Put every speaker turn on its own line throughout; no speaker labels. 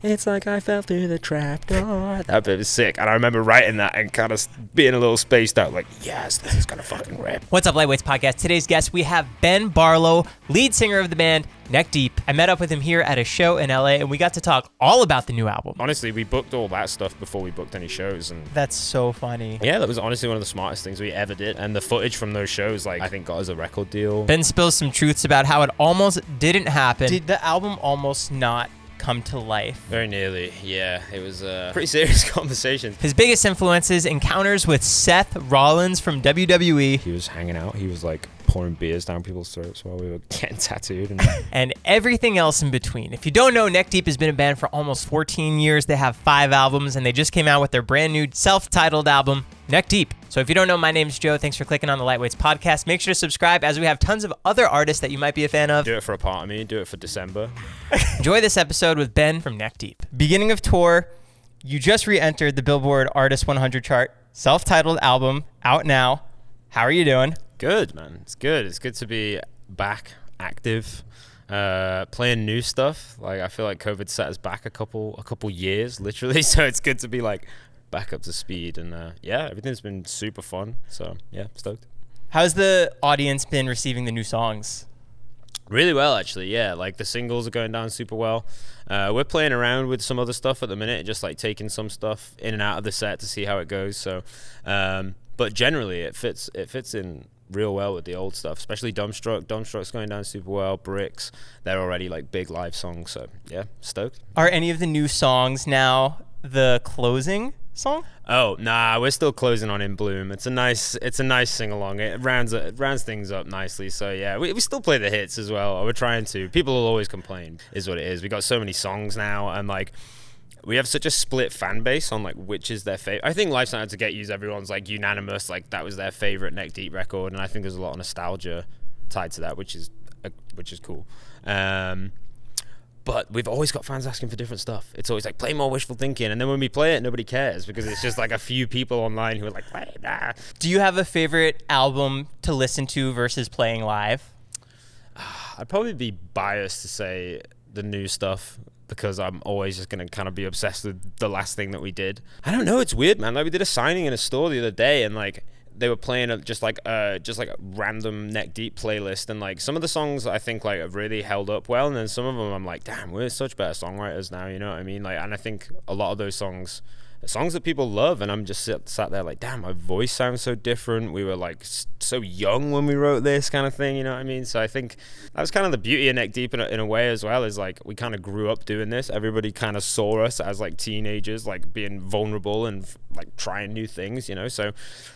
It's like I fell through the trapdoor. That bit was sick, and I remember writing that and kind of being a little spaced out, like, yes, this is gonna fucking rip.
What's up, Lightweights Podcast? Today's guest, we have Ben Barlow, lead singer of the band Neck Deep. I met up with him here at a show in LA, and we got to talk all about the new album.
Honestly, we booked all that stuff before we booked any shows, and
That's so funny.
yeah, that was honestly one of the smartest things we ever did. And the footage from those shows, like, I think got us a record deal.
Ben spills some truths about how it almost didn't happen. Did the album almost not come to life?
Very nearly, yeah. It was a pretty serious conversation.
His biggest influences, encounters with Seth Rollins from WWE.
He was hanging out. He was like pouring beers down people's throats while we were getting tattooed.
And everything else in between. If you don't know, Neck Deep has been a band for almost 14 years. They have 5 albums, and they just came out with their brand new self-titled album, Neck Deep. So if you don't know, my name's Joe. Thanks for clicking on the Lightweights Podcast. Make sure to subscribe, as we have tons of other artists that you might be a fan of.
Do it for a part of me. Do it for December.
Enjoy this episode with Ben from Neck Deep. Beginning of tour, you just re-entered the Billboard Artist 100 chart. Self-titled album, out now. How are you doing?
Good, man. It's good. It's good to be back, active, playing new stuff. Like, I feel like COVID set us back a couple years, literally. So it's good to be like back up to speed. And yeah, everything's been super fun. So yeah, stoked.
How's the audience been receiving the new songs?
Really well, actually. Yeah, like the singles are going down super well. We're playing around with some other stuff at the minute, just like taking some stuff in and out of the set to see how it goes. So, but generally it fits in real well with the old stuff, especially Dumbstruck. Dumbstruck's going down super well. Bricks, they're already like big live songs. So yeah, stoked.
Are any of the new songs now the closing song?
Oh, nah, we're still closing on In Bloom. It's a nice sing along. It rounds things up nicely. So yeah, we still play the hits as well. We're trying to. People will always complain, is what it is. We got so many songs now, and like we have such a split fan base on like which is their favorite. I think Life's Not Out to Get You's everyone's like unanimous, like that was their favorite Neck Deep record, and I think there's a lot of nostalgia tied to that, which is cool. But we've always got fans asking for different stuff. It's always like, play more Wishful Thinking. And then when we play it, nobody cares because it's just like a few people online who are like, play that.
Do you have a favorite album to listen to versus playing live?
I'd probably be biased to say the new stuff because I'm always just going to kind of be obsessed with the last thing that we did. I don't know. It's weird, man. Like we did a signing in a store the other day and like they were playing just like a random Neck Deep playlist, and like some of the songs I think like have really held up well, and then some of them I'm like, damn, we're such better songwriters now, you know what I mean? Like, and I think a lot of those songs that people love, and I'm just sat there like, damn, my voice sounds so different. We were like so young when we wrote this kind of thing, you know what I mean? So I think that was kind of the beauty of Neck Deep in a way as well, is like we kind of grew up doing this. Everybody kind of saw us as like teenagers, like being vulnerable and like trying new things, you know? So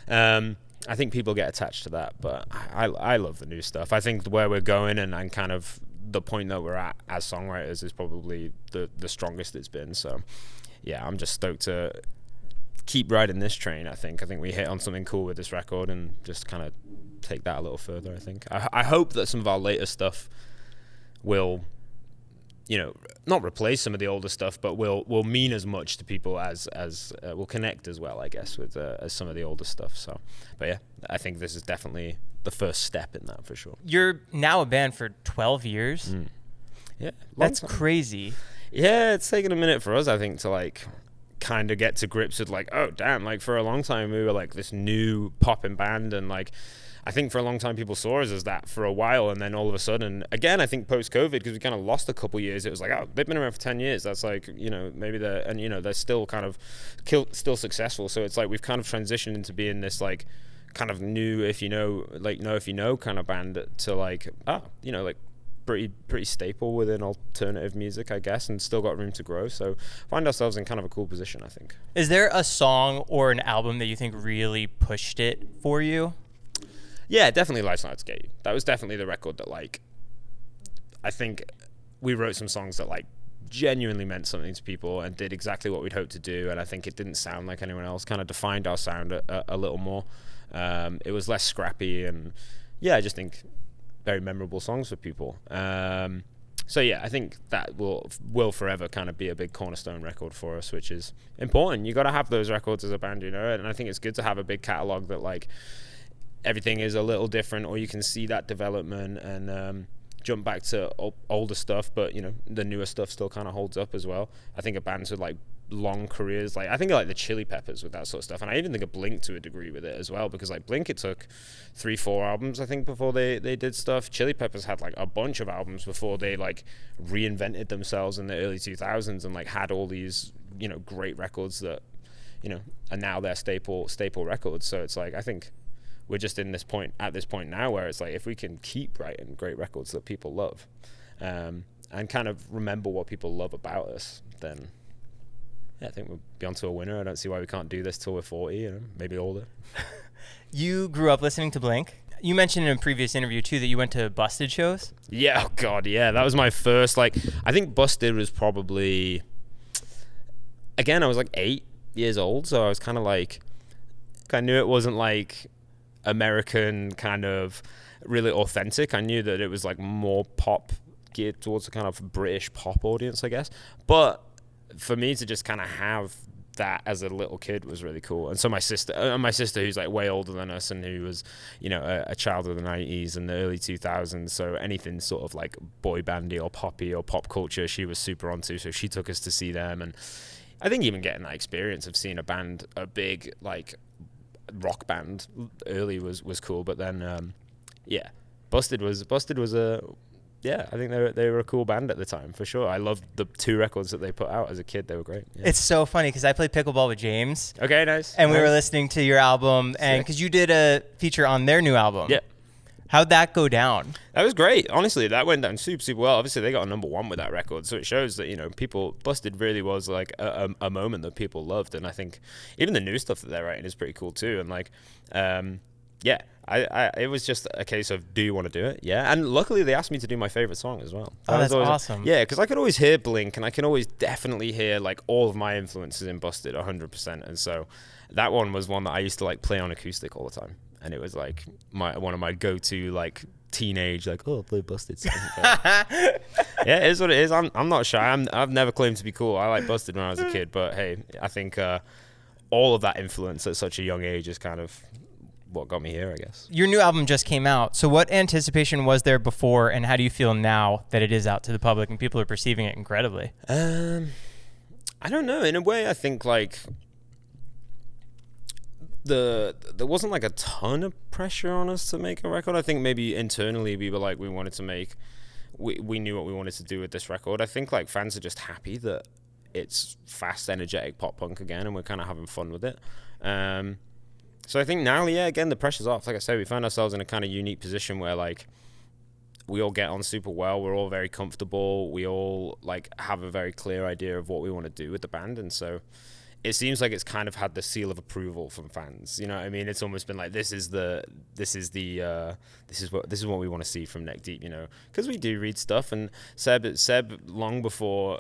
I think people get attached to that, but I love the new stuff. I think where we're going and kind of the point that we're at as songwriters is probably the strongest it's been. So yeah, I'm just stoked to keep riding this train. I think we hit on something cool with this record and just kind of take that a little further. I think I hope that some of our later stuff will, you know, not replace some of the older stuff, but will mean as much to people as will connect as well, I guess, with as some of the older stuff. So, but yeah, I think this is definitely the first step in that for sure.
You're now a band for 12 years.
Yeah,
that's crazy.
Yeah, it's taken a minute for us, I think, to like kind of get to grips with like, oh damn, like for a long time we were like this new poppin' band, and like I think for a long time people saw us as that for a while, and then all of a sudden, again, I think post-COVID, because we kind of lost a couple years, it was like, oh, they've been around for 10 years. That's like, you know, maybe they're still kind of still successful. So it's like we've kind of transitioned into being this like kind of new, if you know kind of band to like, you know, like pretty staple within alternative music, I guess, and still got room to grow. So find ourselves in kind of a cool position, I think.
Is there a song or an album that you think really pushed it for you?
Yeah, definitely Life's Not Out to Get You. That was definitely the record that like I think we wrote some songs that like genuinely meant something to people and did exactly what we'd hoped to do, and I think it didn't sound like anyone else, kind of defined our sound a little more. It was less scrappy, and yeah, I just think very memorable songs for people. So yeah, I think that will forever kind of be a big cornerstone record for us, which is important. You got to have those records as a band, you know, and I think it's good to have a big catalog that like everything is a little different, or you can see that development and jump back to older stuff, but you know, the newer stuff still kind of holds up as well. I think of bands with like long careers, like I think of like the Chili Peppers with that sort of stuff, and I even think of Blink to a degree with it as well, because like Blink, it took 3-4 albums I think before they did stuff. Chili Peppers had like a bunch of albums before they like reinvented themselves in the early 2000s and like had all these, you know, great records that, you know, are now their staple records. So it's like, I think we're just at this point now where it's like, if we can keep writing great records that people love, and kind of remember what people love about us, then yeah, I think we'll be onto a winner. I don't see why we can't do this till we're 40, you know, maybe older.
You grew up listening to Blink. You mentioned in a previous interview too that you went to Busted shows.
Yeah, oh god, yeah, that was my first, like, I think Busted was probably, again, I was like 8 years old, so I was kind of like, I knew it wasn't like American kind of really authentic. I knew that it was like more pop, geared towards a kind of British pop audience, I guess. But for me to just kind of have that as a little kid was really cool. And so my sister who's like way older than us and who was, you know, a child of the 90s and the early 2000s, so anything sort of like boy bandy or poppy or pop culture she was super onto, so she took us to see them. And I think even getting that experience of seeing a big like rock band early was cool. But then yeah, Busted was a, yeah, I think they were a cool band at the time, for sure. I loved the 2 records that they put out as a kid. They were great. Yeah.
It's so funny because I played pickleball with James.
Okay, nice.
And we were listening to your album, and because you did a feature on their new album.
Yeah.
How'd that go down?
That was great. Honestly, that went down super, super well. Obviously, they got a #1 with that record, so it shows that, you know, Busted really was like a moment that people loved. And I think even the new stuff that they're writing is pretty cool too. And like, yeah, it was just a case of, do you want to do it? Yeah. And luckily they asked me to do my favorite song as well.
That's awesome.
Yeah, because I could always hear Blink, and I can always definitely hear like all of my influences in Busted 100%. And so that one was one that I used to like play on acoustic all the time. And it was like one of my go-to like teenage, like, oh, I'll play Busted song. Yeah, it is what it is. I'm not shy. I've never claimed to be cool. I like Busted when I was a kid, but hey, I think all of that influence at such a young age is kind of what got me here, I guess.
Your new album just came out. So what anticipation was there before, and how do you feel now that it is out to the public and people are perceiving it incredibly?
I don't know. In a way, I think like there wasn't like a ton of pressure on us to make a record. I think maybe internally we were like, we knew what we wanted to do with this record. I think like fans are just happy that it's fast, energetic pop punk again, and we're kind of having fun with it. So I think now, yeah, again, the pressure's off. Like I said, we found ourselves in a kind of unique position where like we all get on super well. We're all very comfortable. We all like have a very clear idea of what we want to do with the band, and so it seems like it's kind of had the seal of approval from fans. You know what I mean? It's almost been like, this is what we want to see from Neck Deep. You know, because we do read stuff, and Seb long before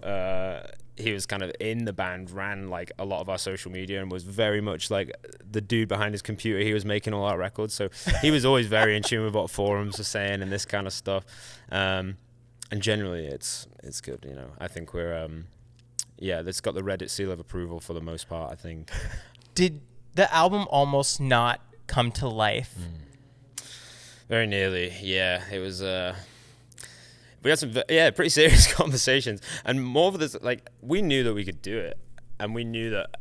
he was kind of in the band, ran like a lot of our social media and was very much like the dude behind his computer. He was making all our records, so he was always very in tune with what forums were saying and this kind of stuff. And generally, it's good. You know, I think we're yeah, it's got the Reddit seal of approval for the most part, I think.
Did the album almost not come to life?
Very nearly, yeah. It was we had some pretty serious conversations, and more of this, like, we knew that we could do it, and we knew that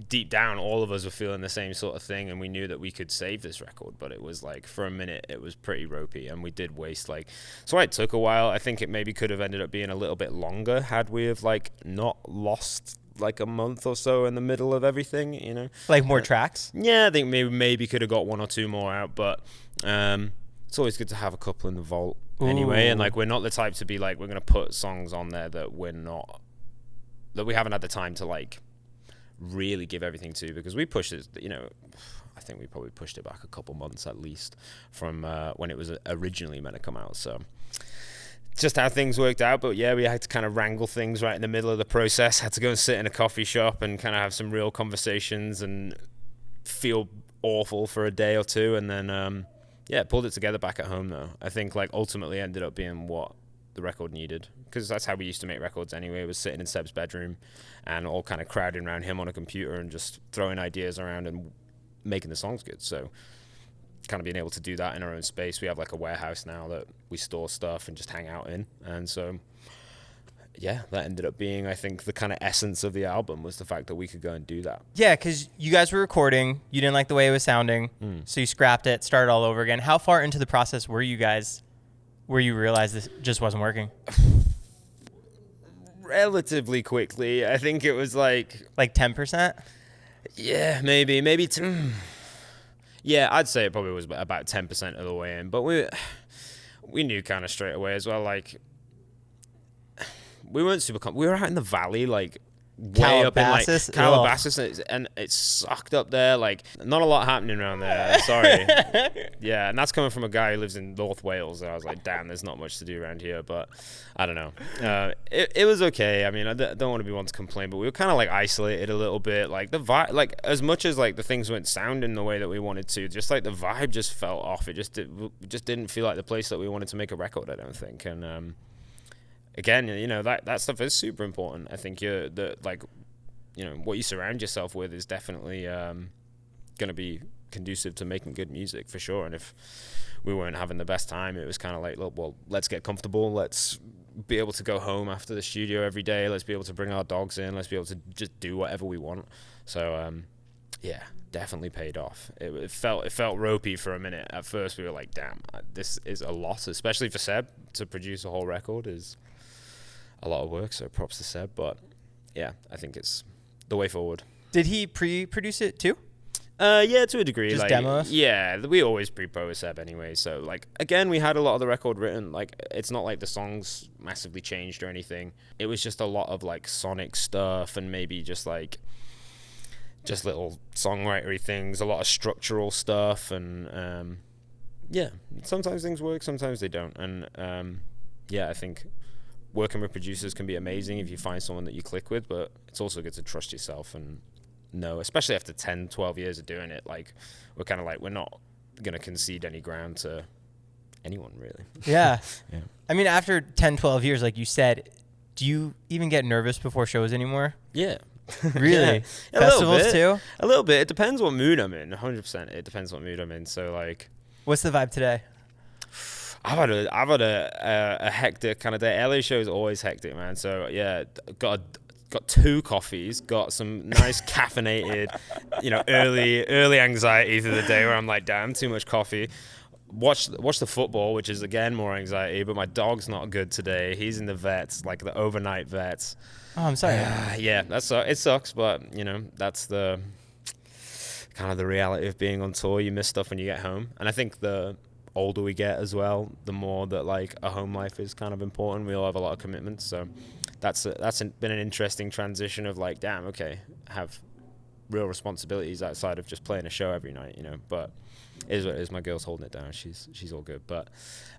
deep down all of us were feeling the same sort of thing, and we knew that we could save this record. But it was like, for a minute it was pretty ropey, and we did waste like, so it took a while. I think it maybe could have ended up being a little bit longer had we have like not lost like a month or so in the middle of everything, you know,
like more tracks.
Yeah, I think maybe could have got 1 or 2 more out, but it's always good to have a couple in the vault.
Ooh.
Anyway. And like, we're not the type to be like, we're gonna put songs on there that we haven't had the time to like really give everything to, because we pushed it, you know, I think we probably pushed it back a couple months at least from when it was originally meant to come out. So just how things worked out. But yeah, we had to kind of wrangle things right in the middle of the process. Had to go and sit in a coffee shop and kind of have some real conversations and feel awful for a day or two, and then pulled it together back at home though. I think like ultimately ended up being what the record needed, because that's how we used to make records anyway. It was sitting in Seb's bedroom and all kind of crowding around him on a computer and just throwing ideas around and making the songs good. So kind of being able to do that in our own space. We have like a warehouse now that we store stuff and just hang out in. And so, yeah, that ended up being, I think, the kind of essence of the album was the fact that we could go and do that.
Yeah, because you guys were recording. You didn't like the way it was sounding. So you scrapped it, started all over again. How far into the process were you guys where you realized this just wasn't working?
Relatively quickly. I think it was like
10%?
Yeah, maybe yeah, I'd say it probably was about 10% of the way in, but we knew kind of straight away as well, like we weren't super we were out in the valley, like way up in like Calabasas, and it sucked up there. Like not a lot happening around there. Sorry. Yeah, and that's coming from a guy who lives in North Wales. And I was like, damn, there's not much to do around here. But I don't know. It was okay. I mean, I don't want to be one to complain, but we were kind of like isolated a little bit. Like the vibe, like as much as like the things weren't sounding the way that we wanted to, just like the vibe just felt off. It just didn't feel like the place that we wanted to make a record, I don't think. And again, you know, that stuff is super important. I think what you surround yourself with is definitely going to be conducive to making good music for sure. And if we weren't having the best time, it was kind of like, look, well, let's get comfortable. Let's be able to go home after the studio every day. Let's be able to bring our dogs in. Let's be able to just do whatever we want. So, yeah, definitely paid off. It felt ropey for a minute. At first, we were like, damn, this is a lot, especially for Seb to produce a whole record is a lot of work, so props to Seb. But yeah, I think it's the way forward.
Did he pre-produce it too?
Yeah, to a degree.
Just
like,
demos?
Yeah, we always pre-pro with Seb anyway. So like, again, we had a lot of the record written. Like, it's not like the songs massively changed or anything. It was just a lot of like sonic stuff and maybe just little songwritery things, a lot of structural stuff, and yeah, sometimes things work, sometimes they don't. And yeah, I think working with producers can be amazing if you find someone that you click with, but it's also good to trust yourself and know, especially after 10, 12 years of doing it, like we're kind of like, we're not going to concede any ground to anyone really.
Yeah.
Yeah.
I mean, after 10, 12 years, like you said, do you even get nervous before shows anymore?
Yeah.
Really?
Yeah.
Festivals too?
A little bit. It depends what mood I'm in. 100%. It depends what mood I'm in. So like,
what's the vibe today?
I've had a hectic kind of day. LA show is always hectic, man. So yeah, got 2 coffees, got some nice caffeinated, early anxiety through the day where I'm like, damn, too much coffee. Watch the football, which is again more anxiety. But my dog's not good today. He's in the vets, like the overnight vets.
Oh, I'm sorry.
Yeah, it sucks, but that's the kind of the reality of being on tour. You miss stuff when you get home, and I think the older we get as well, the more that like a home life is kind of important. We all have a lot of commitments, so that's been an interesting transition of like, damn, okay, have real responsibilities outside of just playing a show every night, but it is what it is. My girl's holding it down. She's all good. But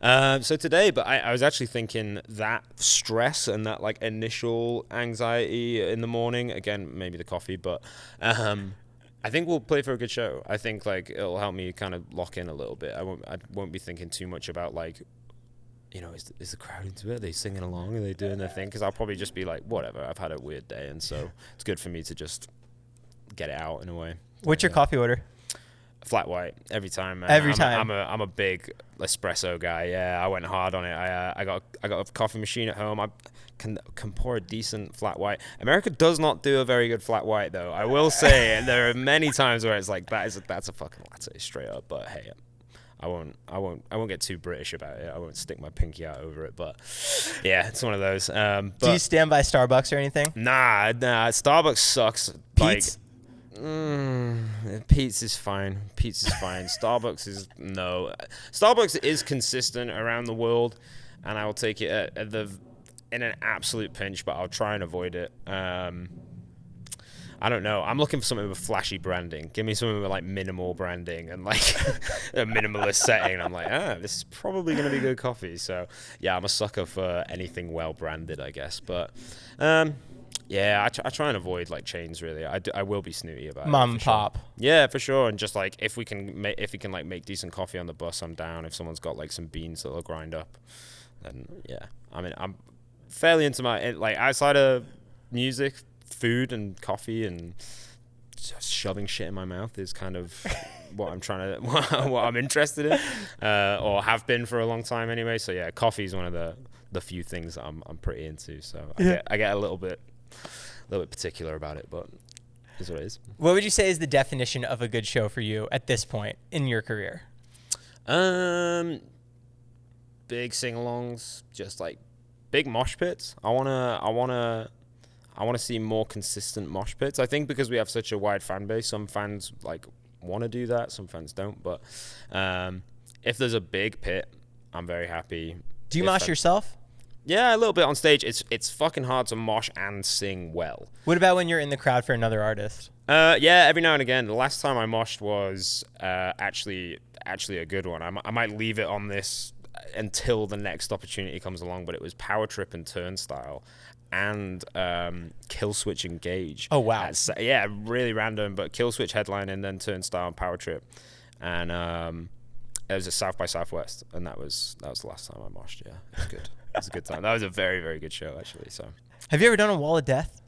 so today, I was actually thinking that stress and that like initial anxiety in the morning, again, maybe the coffee, but I think we'll play for a good show. I think like it'll help me kind of lock in a little bit. I won't be thinking too much about like, is the crowd into it? Are they singing along? Are they doing their thing? Because I'll probably just be like, whatever. I've had a weird day, and so it's good for me to just get it out in a way.
What's your coffee order?
Flat white every time, man.
Every time.
I'm a big espresso guy. Yeah, I went hard on it. I got a coffee machine at home. I can pour a decent flat white. America does not do a very good flat white though. I will say, and there are many times where it's like that's a fucking latte straight up. But hey, I won't get too British about it. I won't stick my pinky out over it. But yeah, it's one of those. But
do you stand by Starbucks or anything?
Nah. Starbucks sucks.
Pete's?
Pete's is fine. Starbucks is no. Starbucks is consistent around the world, and I will take it in an absolute pinch, but I'll try and avoid it. I don't know. I'm looking for something with flashy branding. Give me something with like minimal branding and like a minimalist setting. And I'm like, this is probably going to be good coffee. So yeah, I'm a sucker for anything well branded, I guess. But yeah, I try and avoid like chains really. I will be snooty about
Mom
it.
and pop.
Sure. Yeah, for sure. And just like if we can like make decent coffee on the bus, I'm down. If someone's got like some beans that'll grind up, then yeah. I mean, I'm fairly into my like outside of music, food and coffee and shoving shit in my mouth is kind of what I'm trying to, what I'm interested in, or have been for a long time anyway. So yeah, coffee is one of the few things that I'm pretty into. So I get a little bit particular about it, but is what it is.
What would you say is the definition of a good show for you at this point in your career?
Big sing-alongs, just like big mosh pits. I wanna see more consistent mosh pits. I think because we have such a wide fan base, some fans like want to do that, some fans don't. But if there's a big pit, I'm very happy.
Do you mosh yourself?
Yeah, a little bit on stage. It's fucking hard to mosh and sing well.
What about when you're in the crowd for another artist?
Yeah, every now and again. The last time I moshed was actually a good one. I might leave it on this until the next opportunity comes along, but it was Power Trip and Turnstile and Kill Switch Engage.
Oh wow.
Yeah, really random, but Kill Switch headline and then Turnstile and Power Trip. And it was at South by Southwest, and that was the last time I moshed. Yeah, it was good. It was a good time. That was a very, very good show, actually. So,
have you ever done a Wall of Death?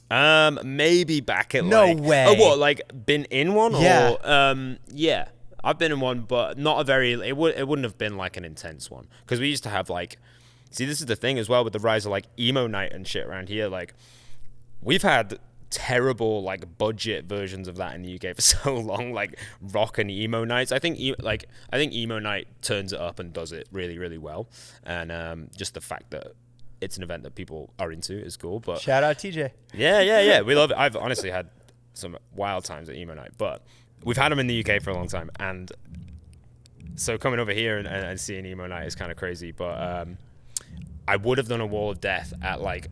Maybe back at
no way.
Oh, what? Like been in one?
Yeah.
Or, yeah. I've been in one, but not a very. It wouldn't have been like an intense one because we used to have like. See, this is the thing as well with the rise of like emo night and shit around here. Like, we've had terrible like budget versions of that in the UK for so long, like rock and emo nights. I think emo night turns it up and does it really, really well, and just the fact that it's an event that people are into is cool. But
shout out TJ.
Yeah, we love it. I've honestly had some wild times at emo night, but we've had them in the UK for a long time, and so coming over here and seeing emo night is kind of crazy. But I would have done a Wall of Death at like,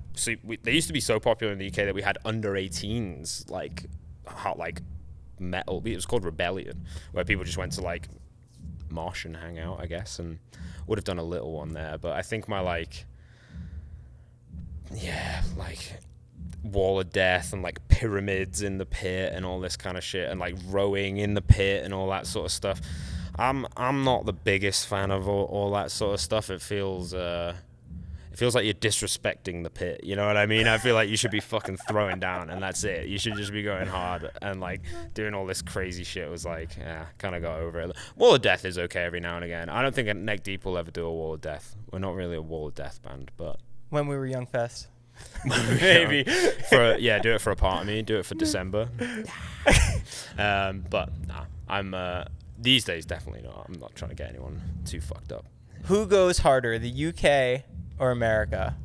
they used to be so popular in the UK that we had under 18s like hot like metal. It was called Rebellion, where people just went to like mosh and hang out, I guess, and would have done a little one there. But I think my like Wall of Death and like pyramids in the pit and all this kind of shit and like rowing in the pit and all that sort of stuff. I'm not the biggest fan of all that sort of stuff. It feels like you're disrespecting the pit. You know what I mean? I feel like you should be fucking throwing down and that's it. You should just be going hard, and like doing all this crazy shit was like, yeah, kind of got over it. Wall of Death is okay every now and again. I don't think Neck Deep will ever do a Wall of Death. We're not really a Wall of Death band, but
when we were Young Fest.
Maybe. Do it for a part of me. Do it for December. But nah, I'm these days definitely not. I'm not trying to get anyone too fucked up.
Who goes harder, the UK or America?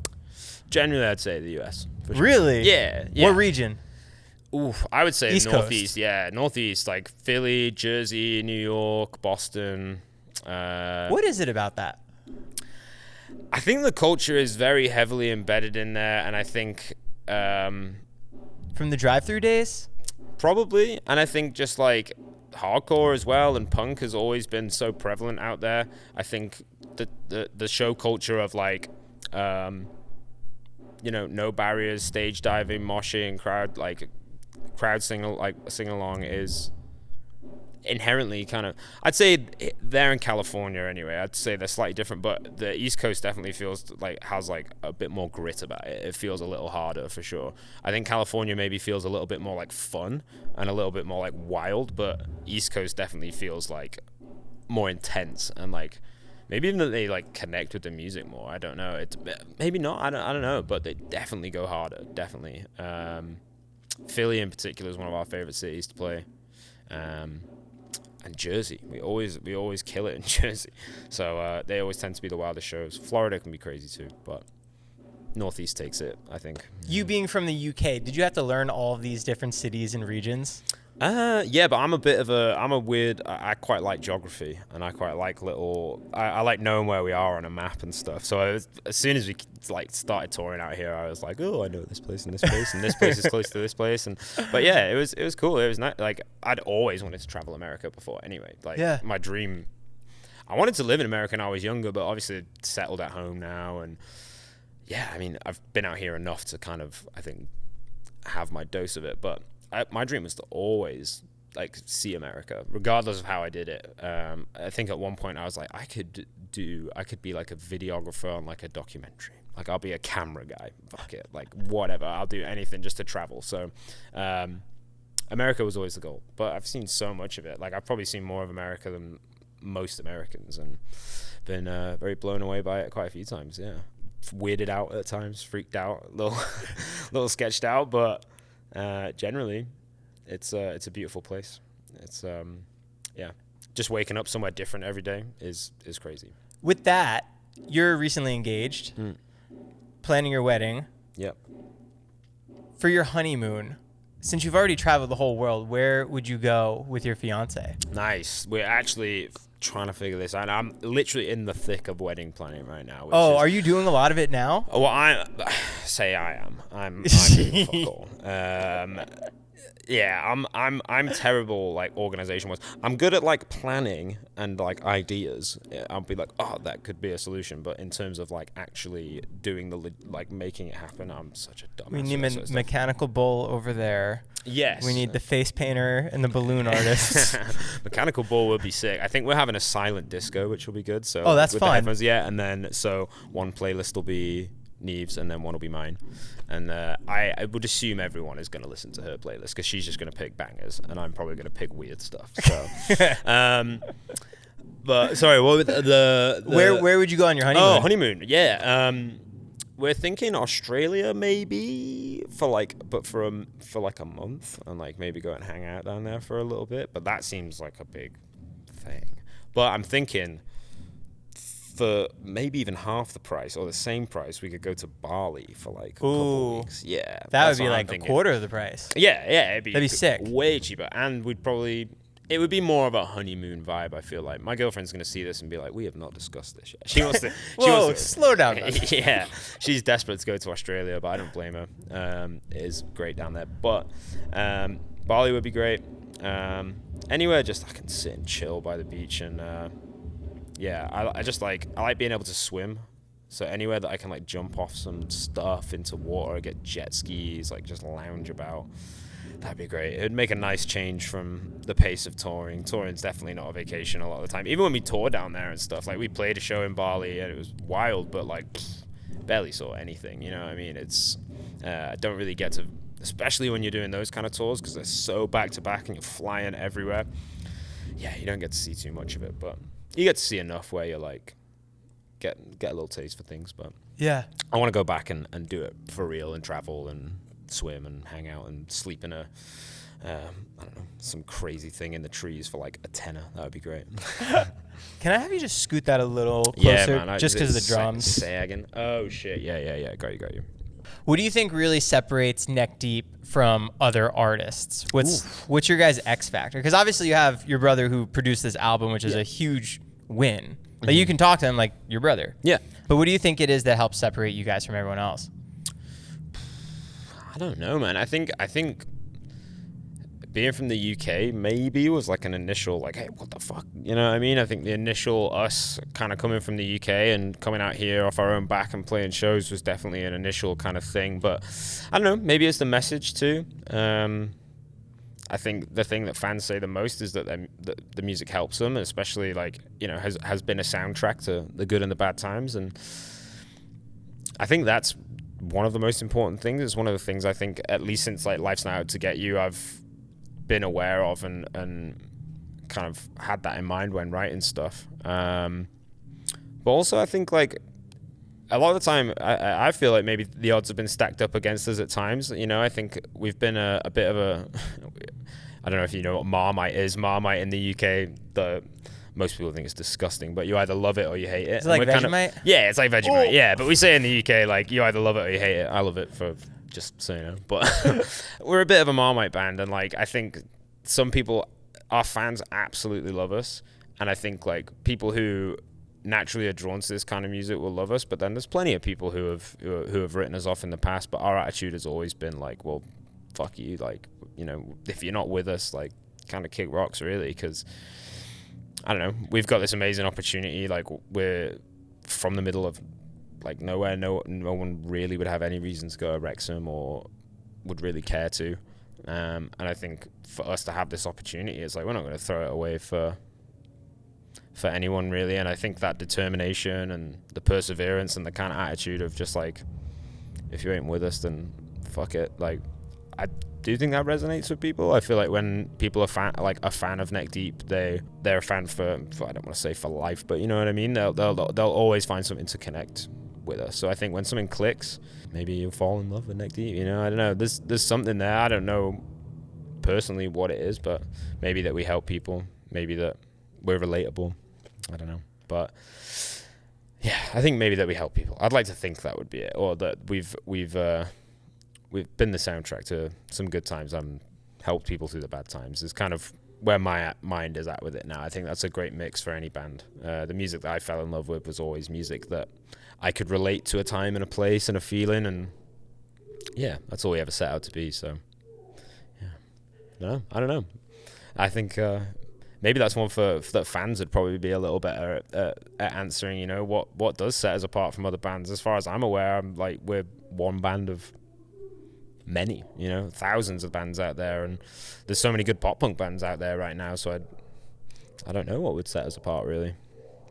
Generally, I'd say the US. For sure.
Really?
Yeah.
What region?
Oof, I would say
East
Northeast.
Coast.
Yeah, Northeast, like Philly, Jersey, New York, Boston.
What is it about that?
I think the culture is very heavily embedded in there, and I think
from the drive-through days,
probably, and I think just like hardcore as well, and punk has always been so prevalent out there. I think the show culture of like no barriers, stage diving, moshing, crowd sing along is inherently kind of, I'd say they're in California anyway. I'd say they're slightly different, but the East Coast definitely feels like has like a bit more grit about it. It feels a little harder for sure. I think California maybe feels a little bit more like fun and a little bit more like wild, but East Coast definitely feels like more intense and like maybe even that they like connect with the music more. I don't know. It's maybe not. I don't know, but they definitely go harder. Definitely. Philly in particular is one of our favorite cities to play. And Jersey, we always kill it in Jersey, so they always tend to be the wildest shows. Florida can be crazy too, but Northeast takes it, I think.
You being from the UK, did you have to learn all of these different cities and regions?
Yeah, but I'm a weird, I quite like geography, and I quite like I like knowing where we are on a map and stuff. So as soon as we like started touring out here, I was like, oh, I know this place and this place, and this place is close to this place. But yeah, it was cool. It was nice. Like, I'd always wanted to travel America before anyway. Like, yeah. My dream, I wanted to live in America when I was younger, but obviously settled at home now. And yeah, I mean, I've been out here enough to kind of, I think, have my dose of it. But my dream was to always like see America, regardless of how I did it. I think at one point I was like, I could be like a videographer on like a documentary. Like, I'll be a camera guy. Fuck it. Like, whatever. I'll do anything just to travel. So, America was always the goal, but I've seen so much of it. Like, I've probably seen more of America than most Americans, and been very blown away by it quite a few times. Yeah, weirded out at times, freaked out, a little sketched out, but generally, it's a beautiful place. It's just waking up somewhere different every day is crazy.
With that, you're recently engaged, planning your wedding.
Yep.
For your honeymoon, since you've already traveled the whole world, where would you go with your fiance?
Nice. We're actually trying to figure this out. I'm literally in the thick of wedding planning right now.
Are you doing a lot of it now?
Well, I am. I'm doing fuck all. Yeah, I'm terrible, like, organization-wise. I'm good at, like, planning and, like, ideas. I'll be like, oh, that could be a solution. But in terms of, like, actually doing making it happen, I'm such a dumbass.
We need a mechanical bull over there.
Yes.
We need the face painter and the balloon artist.
Mechanical bull would be sick. I think we're having a silent disco, which will be good. So
that's
with
fun.
The headphones, yeah, and then so one playlist will be Neve's and then one will be mine. And I would assume everyone is going to listen to her playlist because she's just going to pick bangers and I'm probably going to pick weird stuff. So, but sorry, what would the
where would you go on your honeymoon?
Oh, honeymoon, yeah. We're thinking Australia maybe for like a month and like maybe go and hang out down there for a little bit. But that seems like a big thing. But I'm thinking, for maybe even half the price or the same price, we could go to Bali for like a couple weeks. Yeah.
That would be like a quarter of the price.
Yeah, that'd
be sick.
Way cheaper. And it would be more of a honeymoon vibe, I feel like. My girlfriend's going to see this and be like, we have not discussed this yet. She wants to...
Whoa, slow down.
Yeah. She's desperate to go to Australia, but I don't blame her. It is great down there. But Bali would be great. Anywhere just I can sit and chill by the beach and... I like being able to swim. So anywhere that I can like jump off some stuff into water, get jet skis, like just lounge about, that'd be great. It would make a nice change from the pace of touring. Touring's definitely not a vacation a lot of the time. Even when we tour down there and stuff, like we played a show in Bali and it was wild, but like barely saw anything. You know what I mean? It's I don't really get to, especially when you're doing those kind of tours because they're so back to back and you're flying everywhere. Yeah, you don't get to see too much of it, but you get to see enough where you're like get a little taste for things. But
yeah,
I want to go back and do it for real and travel and swim and hang out and sleep in a I don't know, some crazy thing in the trees for like a tenner. That would be great.
Can I have you just scoot that a little closer?
Yeah, man.
Just because of the drums.
Sagging. Oh shit. Yeah. Got you.
What do you think really separates Neck Deep from other artists? What's your guys' X factor? Because obviously you have your brother who produced this album, which is a huge win. Like you can talk to him like your brother.
Yeah.
But what do you think it is that helps separate you guys from everyone else?
I don't know, man. I think being from the UK maybe was like an initial like, hey, what the fuck? You know what I mean? I think the initial us kind of coming from the UK and coming out here off our own back and playing shows was definitely an initial kind of thing. But I don't know, maybe it's the message too. I think the thing that fans say the most is that the music helps them, especially like, you know, has been a soundtrack to the good and the bad times. And I think that's one of the most important things. It's one of the things I think, at least since like Life's Not Out to Get You, I've been aware of and kind of had that in mind when writing stuff. But also I think like a lot of the time I feel like maybe the odds have been stacked up against us at times. You know, I think we've been a bit of a I don't know if you know what Marmite is. Marmite in the UK, most people think it's disgusting, but you either love it or you hate it.
Is it like Vegemite?
Yeah, it's like Vegemite. Oh. Yeah, but we say in the UK, like, you either love it or you hate it. I love it for just so you know. But we're a bit of a Marmite band, and like I think some people, our fans absolutely love us, and I think like people who naturally are drawn to this kind of music will love us. But then there's plenty of people who have written us off in the past. But our attitude has always been like, well, fuck you, like, you know, if you're not with us, like, kind of kick rocks really, because I don't know, we've got this amazing opportunity. Like, we're from the middle of like nowhere. No one really would have any reason to go to Wrexham or would really care to. And I think for us to have this opportunity, it's like we're not going to throw it away for anyone really. And I think that determination and the perseverance and the kind of attitude of just like, if you ain't with us, then fuck it. Like, do think that resonates with people. I feel like when people are a fan of Neck Deep, they're a fan for I don't want to say for life, but you know what I mean. They'll always find something to connect with us. So I think when something clicks, maybe you'll fall in love with Neck Deep. You know, I don't know. There's something there. I don't know personally what it is, but maybe that we help people. Maybe that we're relatable. I don't know, but yeah, I think maybe that we help people. I'd like to think that would be it, or that we've been the soundtrack to some good times and helped people through the bad times. Is kind of where my mind is at with it now. I think that's a great mix for any band. The music that I fell in love with was always music that I could relate to a time and a place and a feeling, and yeah, that's all we ever set out to be. So yeah, no, I don't know. I think maybe that's one that fans would probably be a little better at answering. You know, what does set us apart from other bands? As far as I'm aware, we're one band of many, you know, thousands of bands out there, and there's so many good pop punk bands out there right now. So I don't know what would set us apart really.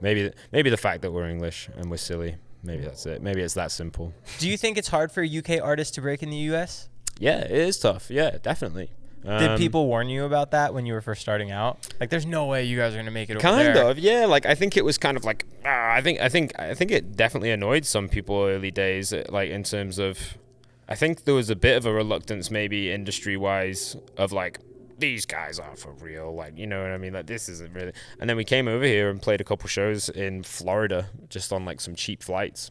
Maybe the fact that we're English and we're silly. Maybe that's it. Maybe it's that simple.
Do you think it's hard for UK artists to break in the US?
Yeah, it is tough. Yeah, definitely.
Did people warn you about that when you were first starting out? Like, there's no way you guys are gonna make it over
kind
there.
of, yeah. Like, I think it was kind of like, I think it definitely annoyed some people early days. Like, in terms of, I think there was a bit of a reluctance, maybe industry-wise, of like, these guys are for real. Like, you know what I mean? Like, this isn't really. And then we came over here and played a couple shows in Florida, just on like some cheap flights.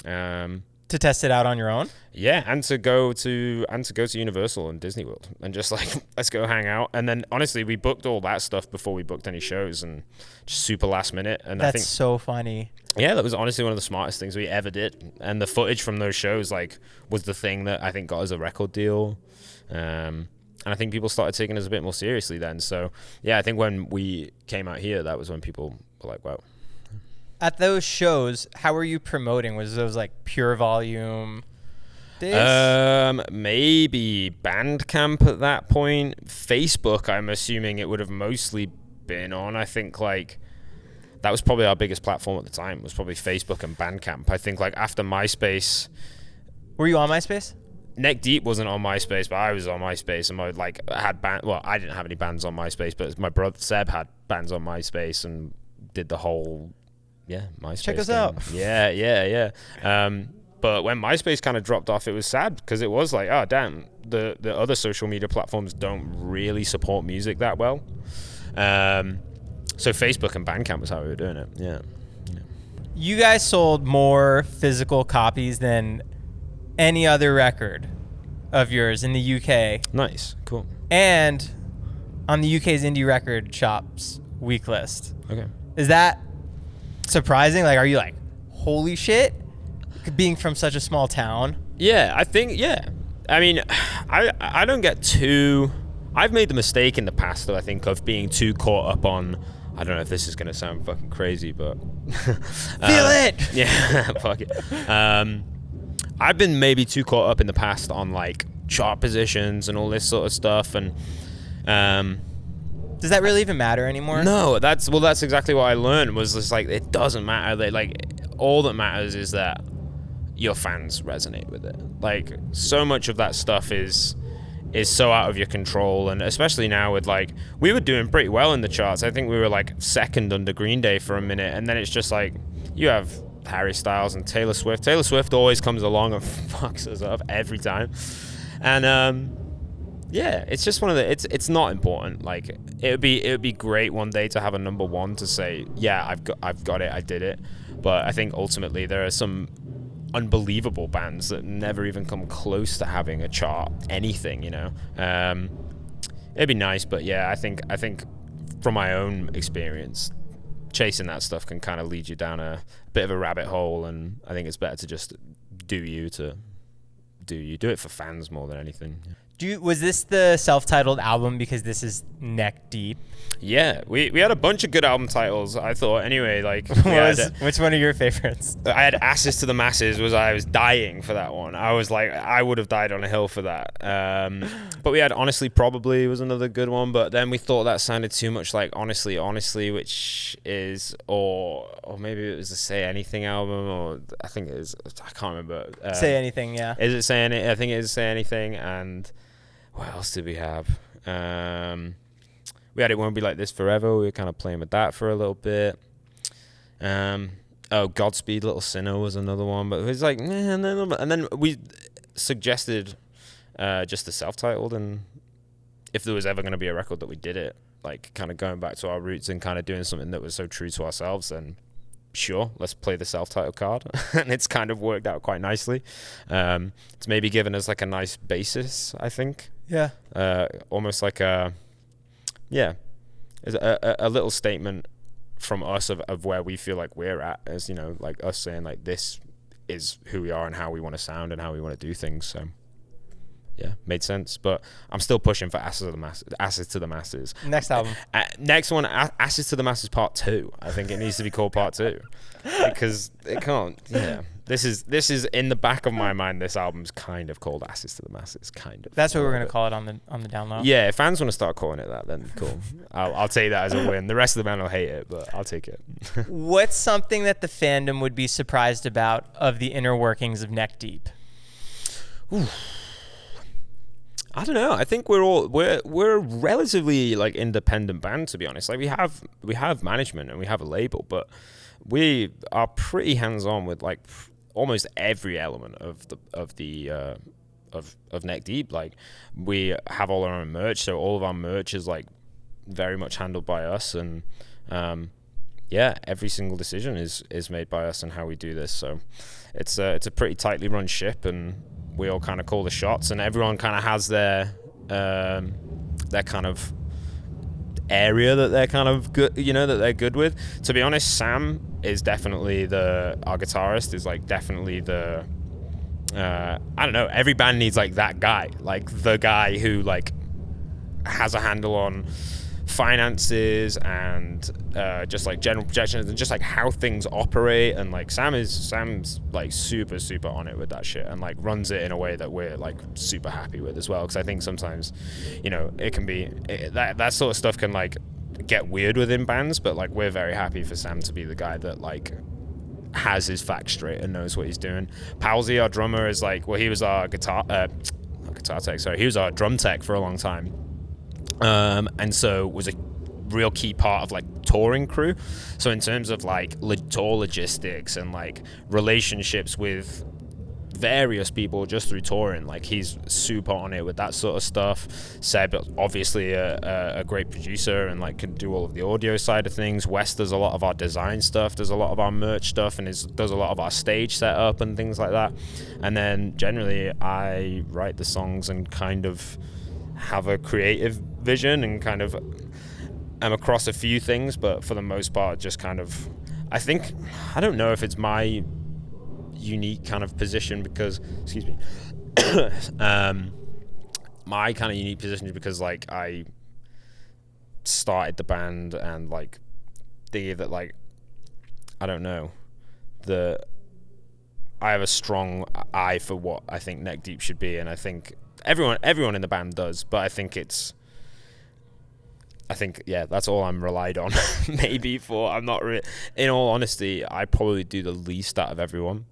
To test it out on your own?
Yeah, and to go to Universal and Disney World and just like, let's go hang out. And then honestly, we booked all that stuff before we booked any shows, and just super last minute. And
that's
I think
so funny.
Yeah, that was honestly one of the smartest things we ever did. And the footage from those shows like was the thing that I think got us a record deal. And I think people started taking us a bit more seriously then. So yeah, I think when we came out here, that was when people were like, wow.
At those shows, how were you promoting? Was those like pure volume days?
Maybe Bandcamp at that point. Facebook, I'm assuming it would have mostly been on. I think like that was probably our biggest platform at the time, was probably Facebook and Bandcamp. I think like after MySpace.
Were you on MySpace?
Neck Deep wasn't on MySpace, but I was on MySpace, and I didn't have any bands on MySpace, but my brother Seb had bands on MySpace and did the whole MySpace.
Check us
thing.
out.
Yeah. But when MySpace kind of dropped off, it was sad because it was like, oh damn, the other social media platforms don't really support music that well. So Facebook and Bandcamp was how we were doing it. Yeah.
You guys sold more physical copies than any other record of yours in the UK.
Nice, cool.
And on the UK's indie record shops week list.
Okay.
Is that surprising? Like, are you like, holy shit, being from such a small town?
Yeah, I think, yeah. I mean, I don't get too... I've made the mistake in the past, though, I think, of being too caught up on... I don't know if this is going to sound fucking crazy, but...
Feel it!
Yeah, fuck it. I've been maybe too caught up in the past on, like, chart positions and all this sort of stuff, and...
Does that really even matter anymore?
No, that's exactly what I learned, was just like, it doesn't matter. Like, all that matters is that your fans resonate with it. Like, so much of that stuff is so out of your control, and especially now with like, we were doing pretty well in the charts. I think we were like second under Green Day for a minute, and then it's just like, you have Harry Styles and Taylor Swift. Taylor Swift always comes along and fucks us up every time. And yeah, it's just one of the, it's not important. Like, it would be great one day to have a number one to say, yeah, I've got it, I did it. But I think ultimately there are some unbelievable bands that never even come close to having a chart anything, you know. It'd be nice, but yeah, I think from my own experience, chasing that stuff can kind of lead you down a bit of a rabbit hole, and I think it's better to just do it for fans more than anything.
Was this the self-titled album because this is Neck Deep?
Yeah, we had a bunch of good album titles, I thought. Anyway, like,
which one are your favorites?
I had Asses to the Masses. I was dying for that one. I was like, I would have died on a hill for that. But we had Honestly Probably was another good one. But then we thought that sounded too much like Honestly, which is, or maybe it was the Say Anything album, or I think it is. I can't remember.
Say Anything, yeah.
Is it Say Anything? I think it is Say Anything, and What else did we have? We had It Won't Be Like This Forever. We were kind of playing with that for a little bit. Godspeed Little Sinner was another one, but it was like, and then we suggested just the self-titled, and if there was ever going to be a record that we did it, like kind of going back to our roots and kind of doing something that was so true to ourselves, then sure, let's play the self-titled card. And it's kind of worked out quite nicely. It's maybe given us like a nice basis, I think.
Yeah.
Almost like a little statement from us of where we feel like we're at, as, you know, like us saying like this is who we are and how we want to sound and how we want to do things. So yeah, made sense. But I'm still pushing for Asses to the Masses.
Next album.
Next one, Asses to the Masses Part 2. I think it needs to be called Part 2 because it can't. Yeah, this is in the back of my mind. This album's kind of called Asses to the Masses, kind of.
That's what we're gonna call it on the down low.
Yeah, if fans want to start calling it that, then cool. I'll take that as a win. The rest of the band will hate it, but I'll take it.
What's something that the fandom would be surprised about of the inner workings of Neck Deep?
Ooh. I don't know. I think we're a relatively like independent band, to be honest. Like we have management and we have a label, but we are pretty hands-on with like almost every element of Neck Deep. Like we have all our own merch, so all of our merch is like very much handled by us, and every single decision is made by us and how we do this. So it's a pretty tightly run ship, and we all kind of call the shots, and everyone kind of has their kind of area that they're kind of good, you know, that they're good with. To be honest, Sam is definitely our guitarist is like definitely the I don't know, every band needs like that guy, like the guy who like has a handle on finances and just like general projections and just like how things operate, and like Sam's like super on it with that shit, and like runs it in a way that we're like super happy with as well, because I think sometimes, you know, it can be that sort of stuff can like get weird within bands, but like we're very happy for Sam to be the guy that like has his facts straight and knows what he's doing. Palsy, our drummer, is like, well, he was our he was our drum tech for a long time. And so was a real key part of like touring crew. So in terms of like tour logistics and like relationships with various people just through touring, like he's super on it with that sort of stuff. Seb, obviously a great producer and like can do all of the audio side of things. Wes does a lot of our design stuff, does a lot of our merch stuff, and does a lot of our stage setup and things like that. And then generally I write the songs and kind of have a creative vision and kind of am across a few things, but for the most part just kind of, I don't know if it's my unique kind of position because my kind of unique position is because like I started the band and like thinking that like I don't know, I have a strong eye for what I think Neck Deep should be, and I think everyone in the band does, but I think that's all I'm relied on. Maybe I'm not in all honesty, I probably do the least out of everyone.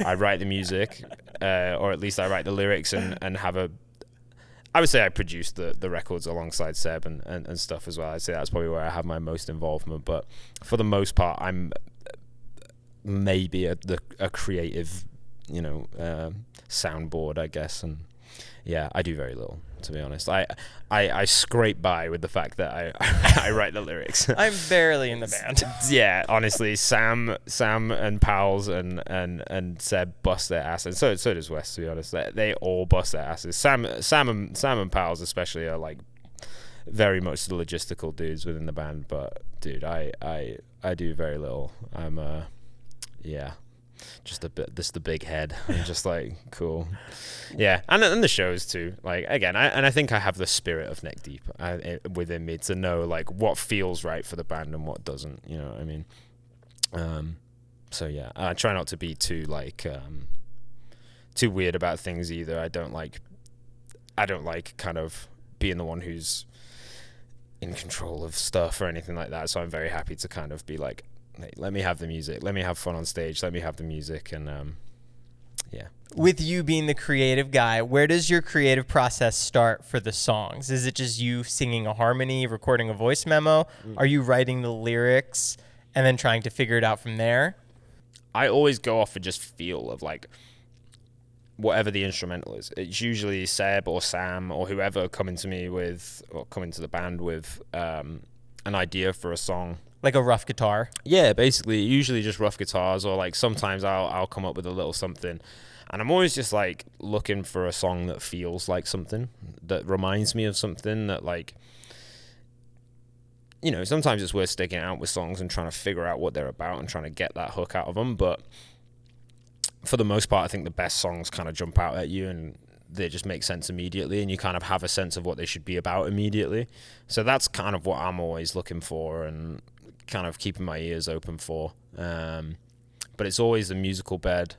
I write the music, or at least I write the lyrics and I would say I produce the records alongside Seb and stuff as well. I'd say that's probably where I have my most involvement, but for the most part I'm maybe a creative, you know, soundboard, I guess, and yeah, I do very little, to be honest. I scrape by with the fact that I write the lyrics.
I'm barely in the band.
Yeah, honestly, Sam and Pals and Seb bust their asses, and so does Wes, to be honest. They all bust their asses. Sam and Pals especially are like very much the logistical dudes within the band, but dude, I do very little. I'm just the big head. I'm just like, cool. Yeah, and the shows too. Like again, I think I have the spirit of Neck Deep within me to know like what feels right for the band and what doesn't. You know what I mean? So yeah, I try not to be too like too weird about things either. I don't like kind of being the one who's in control of stuff or anything like that. So I'm very happy to kind of be like, hey, let me have the music, let me have fun on stage, let me have the music, and yeah.
With you being the creative guy, where does your creative process start for the songs? Is it just you singing a harmony, recording a voice memo? Are you writing the lyrics and then trying to figure it out from there?
I always go off and just feel of like whatever the instrumental is. It's usually Seb or Sam or whoever coming to the band with an idea for a song.
Like a rough guitar?
Yeah, basically, usually just rough guitars, or like sometimes I'll come up with a little something. And I'm always just like looking for a song that feels like something, that reminds me of something, that like, you know, sometimes it's worth sticking out with songs and trying to figure out what they're about and trying to get that hook out of them. But for the most part, I think the best songs kind of jump out at you and they just make sense immediately, and you kind of have a sense of what they should be about immediately. So that's kind of what I'm always looking for and kind of keeping my ears open for. But it's always a musical bed,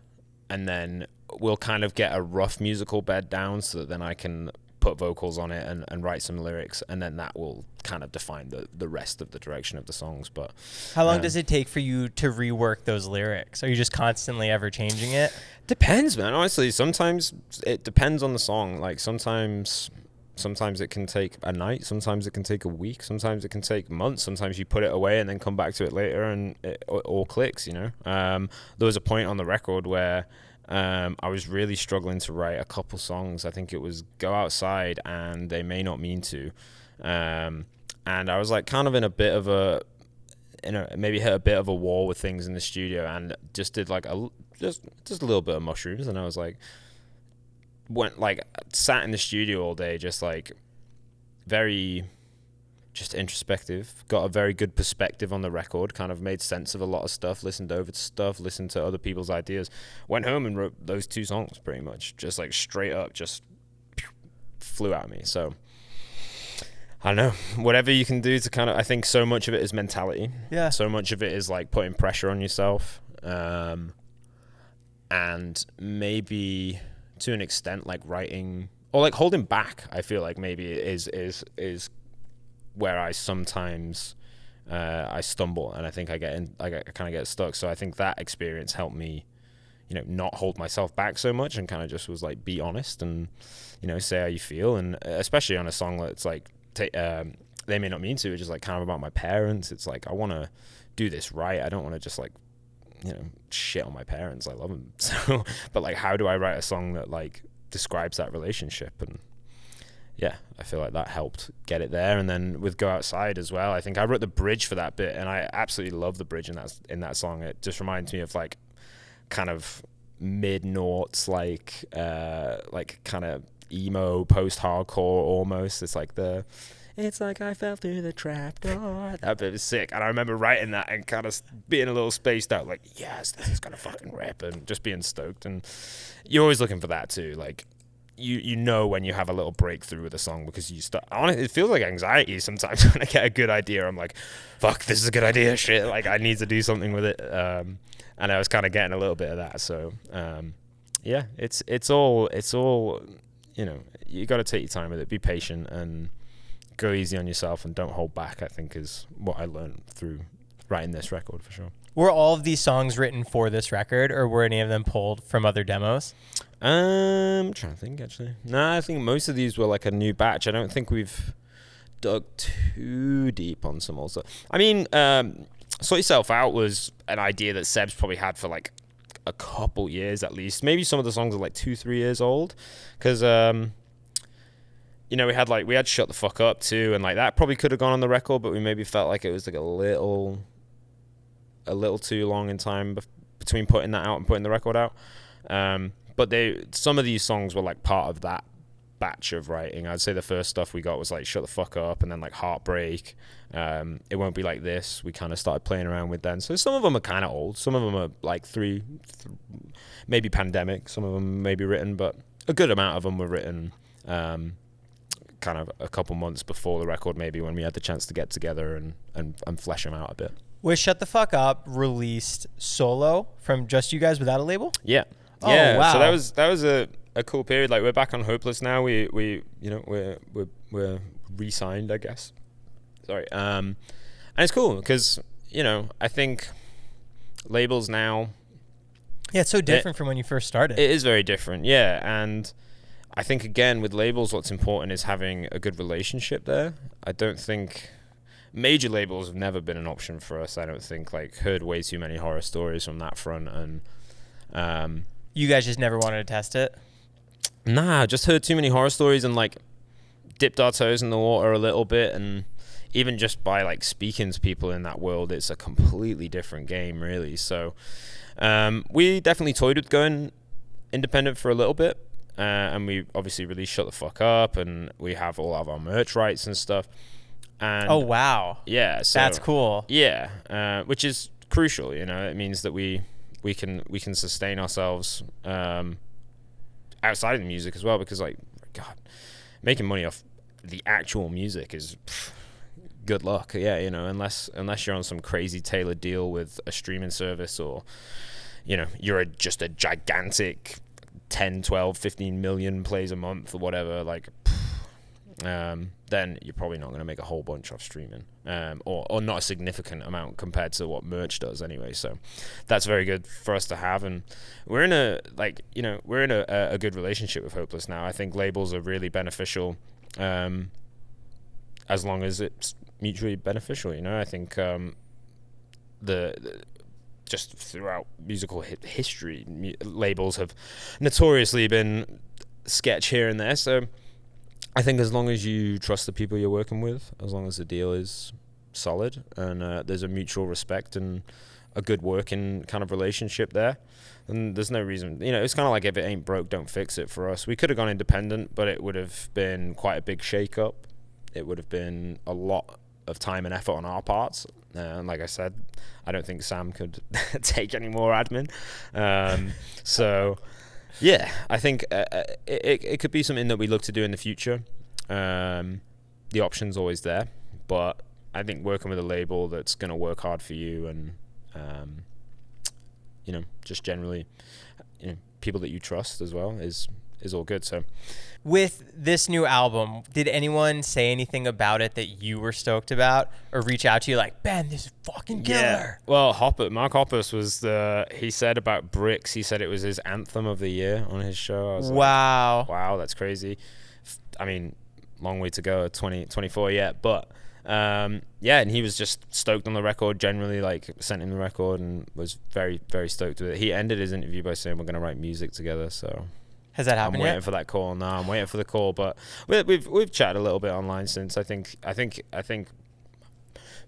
and then we'll kind of get a rough musical bed down so that then I can put vocals on it and write some lyrics, and then that will kind of define the rest of the direction of the songs. But
how long does it take for you to rework those lyrics? Are you just constantly ever changing it?
Depends, man. Honestly, sometimes it depends on the song. Like sometimes it can take a night, sometimes it can take a week, sometimes it can take months, sometimes you put it away and then come back to it later and it all clicks, you know. There was a point on the record where I was really struggling to write a couple songs. I think it was Go Outside and They May Not Mean To. And I was like kind of in a bit of maybe hit a bit of a wall with things in the studio, and just did like just a little bit of mushrooms, and I was like, sat in the studio all day, just like very just introspective, got a very good perspective on the record, kind of made sense of a lot of stuff, listened over to stuff, listened to other people's ideas, went home and wrote those 2 songs pretty much, just like straight up, just flew at me. So I don't know, whatever you can do to kind of, I think so much of it is mentality.
Yeah.
So much of it is like putting pressure on yourself. And maybe to an extent, like writing or like holding back, I feel like maybe is where I sometimes I stumble, and I think I kind of get stuck. So I think that experience helped me, you know, not hold myself back so much, and kind of just was like, be honest and, you know, say how you feel. And especially on a song that's like They May Not Mean To, which is like kind of about my parents. It's like, I want to do this right. I don't want to just like, you know, shit on my parents. I love them. So, but like, how do I write a song that like describes that relationship? And yeah, I feel like that helped get it there. And then with Go Outside as well, I think I wrote the bridge for that bit, and I absolutely love the bridge in that song. It just reminds me of like kind of mid-noughts, like kind of emo post-hardcore almost. It's like I fell through the trap door. That bit was sick. And I remember writing that and kind of being a little spaced out, like, yes, this is gonna fucking rip, and just being stoked. And you're always looking for that too, like you know when you have a little breakthrough with a song, because you start, honestly, it feels like anxiety sometimes when I get a good idea. I'm like, fuck, this is a good idea, shit, like I need to do something with it. And I was kind of getting a little bit of that. So yeah, it's all, you know, you got to take your time with it, be patient, and go easy on yourself, and don't hold back, I think, is what I learned through writing this record, for sure.
Were all of these songs written for this record, or were any of them pulled from other demos?
I'm trying to think, actually. No, I think most of these were like a new batch. I don't think we've dug too deep on some also. I mean, Sort Yourself Out was an idea that Seb's probably had for like a couple years at least. Maybe some of the songs are like 2-3 years old, because you know, we had Shut the Fuck Up too, and like that probably could have gone on the record, but we maybe felt like it was like a little too long in time between putting that out and putting the record out. But some of these songs were like part of that batch of writing. I'd say the first stuff we got was like Shut the Fuck Up, and then like Heartbreak, It Won't Be Like This. We kind of started playing around with then. So some of them are kind of old. Some of them are like maybe Pandemic. Some of them may be written, but a good amount of them were written kind of a couple months before the record, maybe, when we had the chance to get together and flesh them out a bit.
Was Shut the Fuck Up released solo from just you guys without a label?
Yeah.
Oh,
yeah.
wow.
So that was a cool period. Like, we're back on Hopeless now. We're re-signed, I guess. Sorry. And it's cool because, you know, I think labels now,
Yeah, it's so different from when you first started.
It is very different, yeah. And I think, again, with labels, what's important is having a good relationship there. I don't think major labels have never been an option for us. I don't think, like, heard way too many horror stories from that front. And
you guys just never wanted to test it?
Nah, just heard too many horror stories and, like, dipped our toes in the water a little bit. And even just by, like, speaking to people in that world, it's a completely different game, really. So we definitely toyed with going independent for a little bit. And we obviously really shut the fuck up, and we have all of our merch rights and stuff. And
oh, wow.
Yeah. So,
that's cool.
Yeah. Which is crucial, you know. It means that we can sustain ourselves outside of the music as well, because, like, God, making money off the actual music is good luck. Yeah, you know, unless you're on some crazy tailored deal with a streaming service, or, you know, you're just a gigantic 10, 12, 15 million plays a month or whatever, like, then you're probably not going to make a whole bunch off streaming, or not a significant amount compared to what merch does anyway. So that's very good for us to have, and we're in a good relationship with Hopeless now. I think labels are really beneficial, as long as it's mutually beneficial, you know. I think the just throughout musical history, labels have notoriously been sketch here and there. So I think as long as you trust the people you're working with, as long as the deal is solid and there's a mutual respect and a good working kind of relationship there, and there's no reason, you know, it's kind of like if it ain't broke, don't fix it for us. We could have gone independent, but it would have been quite a big shake up. It would have been a lot of time and effort on our parts. And like I said, I don't think Sam could take any more admin. So, yeah, I think it could be something that we look to do in the future. The option's always there. But I think working with a label that's going to work hard for you and, you know, just generally, you know, people that you trust as well is all good. So,
with this new album, did anyone say anything about it that you were stoked about, or reach out to you like, Ben, this is fucking killer?
Yeah. Well, Mark Hoppus he said about Bricks, he said it was his anthem of the year on his show. I was
wow.
Like, wow, that's crazy. I mean, long way to go, 2024 yet, but yeah, and he was just stoked on the record generally, like sent him the record and was very, very stoked with it. He ended his interview by saying we're going to write music together, so...
Has that happened
I'm waiting
yet?
for that call. No, I'm waiting for the call, but we've chatted a little bit online since. I think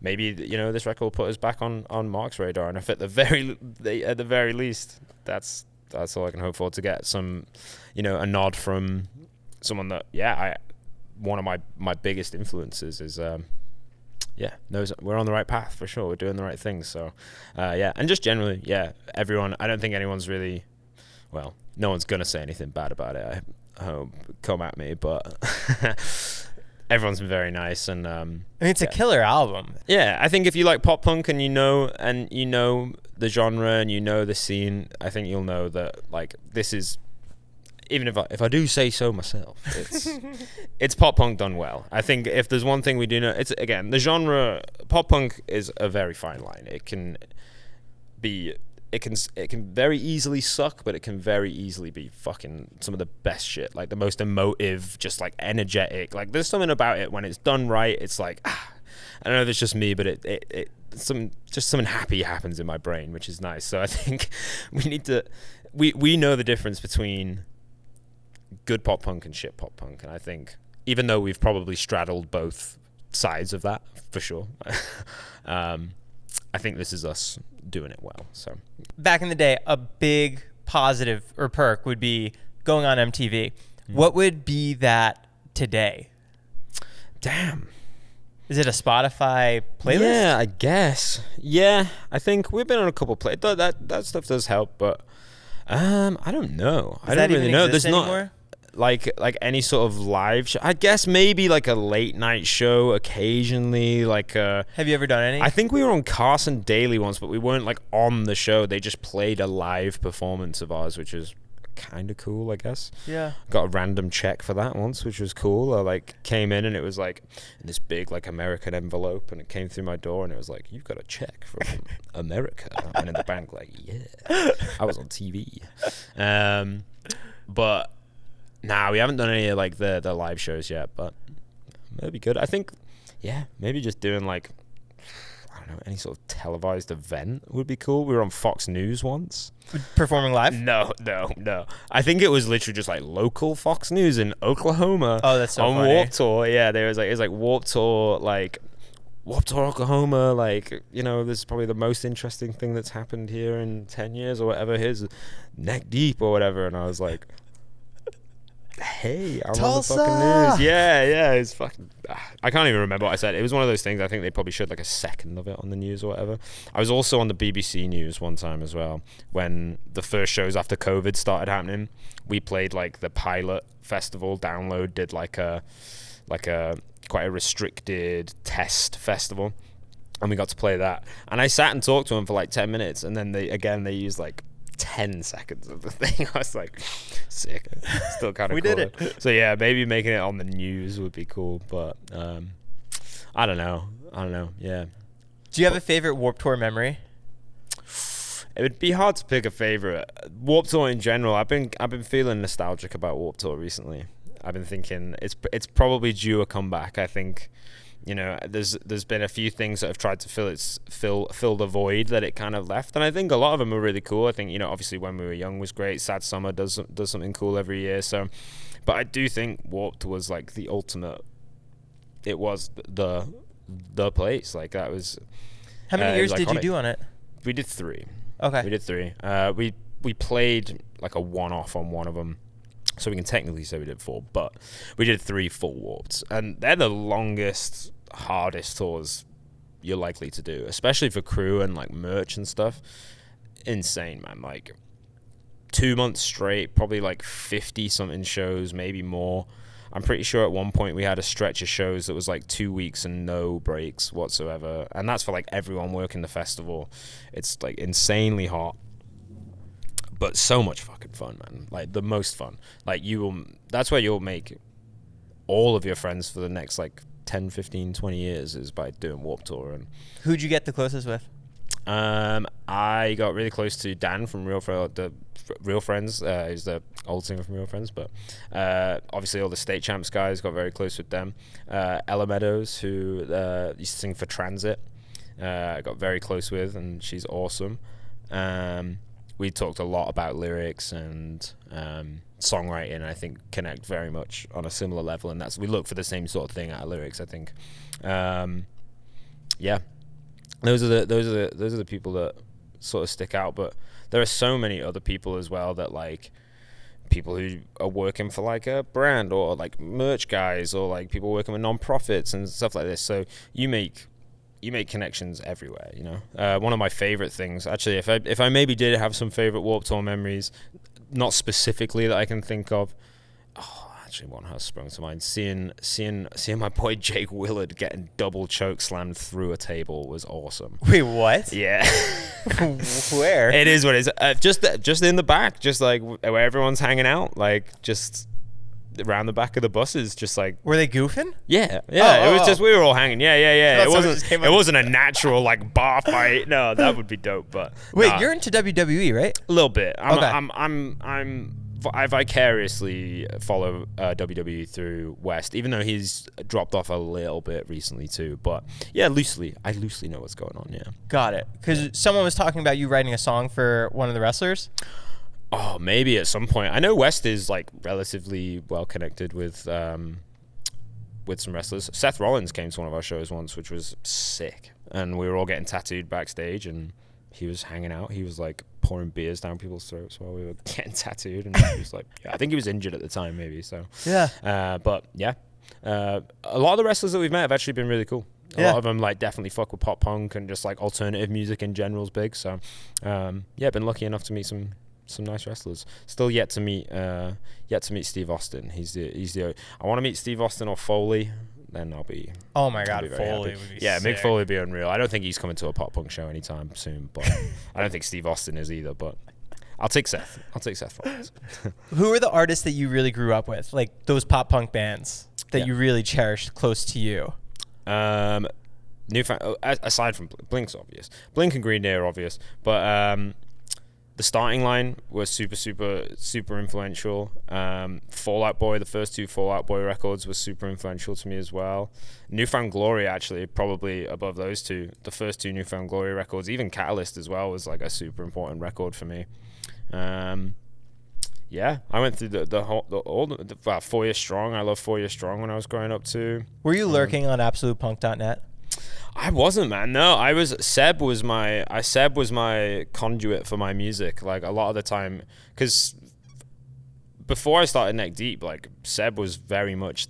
maybe, you know, this record will put us back on Mark's radar, and if at the very least, that's all I can hope for, to get some, you know, a nod from someone that one of my biggest influences is knows we're on the right path for sure. We're doing the right things. So and just generally, everyone. I don't think anyone's really, well, no one's gonna say anything bad about it. I hope, come at me, but everyone's been very nice, and I
mean, it's a killer album.
Yeah, I think if you like pop punk and you know the genre and you know the scene, I think you'll know that, like, this is, even if I do say so myself, it's pop punk done well. I think if there's one thing we do know, it's, again, the genre. Pop punk is a very fine line. It can very easily suck, but it can very easily be fucking some of the best shit, like the most emotive, just like energetic. Like, there's something about it when it's done right. It's like, I don't know if it's just me, but it something happy happens in my brain, which is nice. So I think we know the difference between good pop punk and shit pop punk, and I think even though we've probably straddled both sides of that for sure, I think this is us doing it well. So
back in the day, a big positive or perk would be going on MTV. What would be that today?
Damn.
Is it a Spotify playlist?
Yeah, I guess. Yeah, I think we've been on a couple that stuff does help, but I don't know. I don't really know. There's
anymore?
Not like any sort of live show. I guess maybe like a late night show occasionally. Like
have you ever done any?
I think we were on Carson Daly once, but we weren't like on the show. They just played a live performance of ours, which is kind of cool, I guess.
Yeah.
Got a random check for that once, which was cool. I like came in and it was like in this big like American envelope, and it came through my door and it was like, "You've got a check from America." And in the bank, like, yeah, I was on TV. But nah, we haven't done any of like the live shows yet, but that'd be good. I think, yeah, maybe just doing like, I don't know, any sort of televised event would be cool. We were on Fox News once.
Performing live?
No. I think it was literally just like local Fox News in Oklahoma.
Oh, that's so
on
funny.
Warped Tour. Yeah, it was like Warped Tour, Oklahoma. Like, you know, this is probably the most interesting thing that's happened here in 10 years or whatever. Here's Neck Deep or whatever. And I was like, hey, I'm
Tulsa!
on the fucking news. Yeah, it's fucking. I can't even remember what I said. It was one of those things. I think they probably showed like a second of it on the news or whatever. I was also on the BBC News one time as well when the first shows after COVID started happening. We played like the pilot festival. Download did like a quite a restricted test festival, and we got to play that. And I sat and talked to them for like 10 minutes, and then they used like 10 seconds of the thing. I was like, sick. Still kind of cool.
We did it.
So yeah, maybe making it on the news would be cool, but I don't know. Yeah.
Do you have a favorite Warped Tour memory?
It would be hard to pick a favorite. Warped Tour in general, I've been feeling nostalgic about Warped Tour recently. I've been thinking it's probably due a comeback. I think, you know, there's been a few things that have tried to fill the void that it kind of left, and I think a lot of them are really cool. I think, you know, obviously When We Were Young was great. Sad Summer does something cool every year. So, but I do think Warped was like the ultimate. It was the place. Like that was.
How many years did you do on it?
We did 3.
Okay.
We did 3. We played like a one-off on one of them. So we can technically say we did 4, but we did 3 full Warpeds, and they're the longest, hardest tours you're likely to do, especially for crew and like merch and stuff. Insane, man. Like 2 months straight, probably like 50 something shows, maybe more. I'm pretty sure at one point we had a stretch of shows that was like 2 weeks and no breaks whatsoever, and that's for like everyone working the festival. It's like insanely hot, but so much fucking fun, man. Like the most fun. Like that's where you'll make all of your friends for the next like 10, 15, 20 years is by doing Warped Tour. And
who'd you get the closest with?
I got really close to Dan from Real Friends. He's the old singer from Real Friends, but obviously all the state champs guys, got very close with them. Ella Meadows, who used to sing for Transit, I got very close with, and she's awesome. We talked a lot about lyrics and songwriting, and I think connect very much on a similar level, and we look for the same sort of thing out of lyrics, I think. Yeah, those are the people that sort of stick out, but there are so many other people as well, that like people who are working for like a brand, or like merch guys, or like people working with non-profits and stuff like this. So you make connections everywhere, you know. One of my favorite things, actually, if I maybe did have some favorite Warped Tour memories, not specifically that I can think of. Oh, actually, one has sprung to mind. Seeing my boy Jake Willard getting double choke slammed through a table was awesome.
Wait, what?
Yeah.
Where?
It is what it is. Just in the back, just like where everyone's hanging out, like just around the back of the buses, just like.
Were they goofing?
Yeah. It was just, we were all hanging. Yeah. It wasn't a natural like bar fight. No, that would be dope. But
wait,
nah.
You're into WWE, right?
A little bit.
Okay.
I vicariously follow WWE through West, even though he's dropped off a little bit recently too. But yeah, I loosely know what's going on. Yeah.
Got it. Because someone was talking about you writing a song for one of the wrestlers.
Oh, maybe at some point. I know West is like relatively well connected with some wrestlers. Seth Rollins came to one of our shows once, which was sick, and we were all getting tattooed backstage, and he was hanging out. He was like pouring beers down people's throats while we were getting tattooed, and he was like, yeah, I think he was injured at the time, maybe. So
yeah.
But yeah, a lot of the wrestlers that we've met have actually been really cool. A lot of them like definitely fuck with pop punk, and just like alternative music in general is big. So yeah, been lucky enough to meet some nice wrestlers. Still yet to meet Steve Austin. He's the I want to meet Steve Austin or Foley. Then I'll be.
Oh my God,
Foley
Foley would be
yeah,
sick.
Mick Foley would be unreal. I don't think he's coming to a pop punk show anytime soon, but I don't think Steve Austin is either. But I'll take Seth Rollins.
Who are the artists that you really grew up with, like those pop punk bands that you really cherished close to you?
Aside from Blink's obvious, Blink and Green Day are obvious, but the Starting Line was super influential. Fall Out Boy, the first two Fall Out Boy records, was super influential to me as well. Newfound Glory, actually, probably above those two. The first two Newfound Glory records, even Catalyst as well, was like a super important record for me. Yeah, I went through the 4 Year Strong. I love 4 Year Strong when I was growing up too.
Were you lurking on absolutepunk.net?
I wasn't, man. No, Seb was my conduit for my music. Like a lot of the time, because before I started Neck Deep, like Seb was very much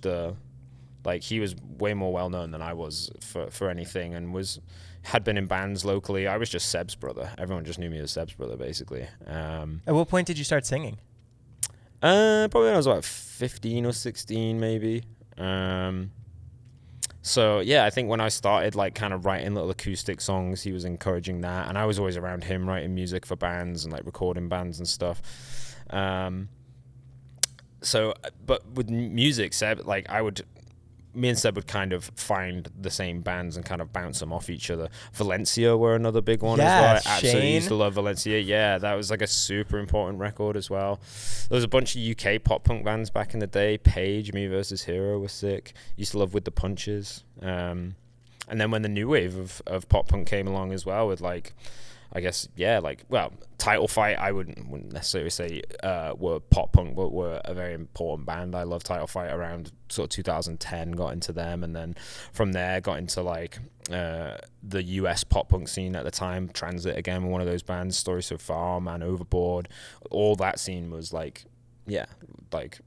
he was way more well known than I was for anything, and had been in bands locally. I was just Seb's brother. Everyone just knew me as Seb's brother, basically.
At what point did you start singing?
Probably when I was about 15 or 16, maybe. So yeah, I think when I started like kind of writing little acoustic songs, he was encouraging that, and I was always around him writing music for bands and like recording bands and stuff. So, but with music, Seb, like me and Seb would kind of find the same bands and kind of bounce them off each other. Valencia were another big one as well. I absolutely used to love Valencia. Yeah, that was like a super important record as well. There was a bunch of UK pop punk bands back in the day. Page, Me Versus Hero was sick. Used to love With the Punches. And then when the new wave of pop punk came along as well with like, I guess, yeah, like, well, Title Fight, I wouldn't necessarily say were pop punk, but were a very important band. I love Title Fight around sort of 2010, got into them, and then from there got into like the US pop punk scene at the time. Transit, again, one of those bands, Story So Far, Man Overboard. All that scene was like, yeah, like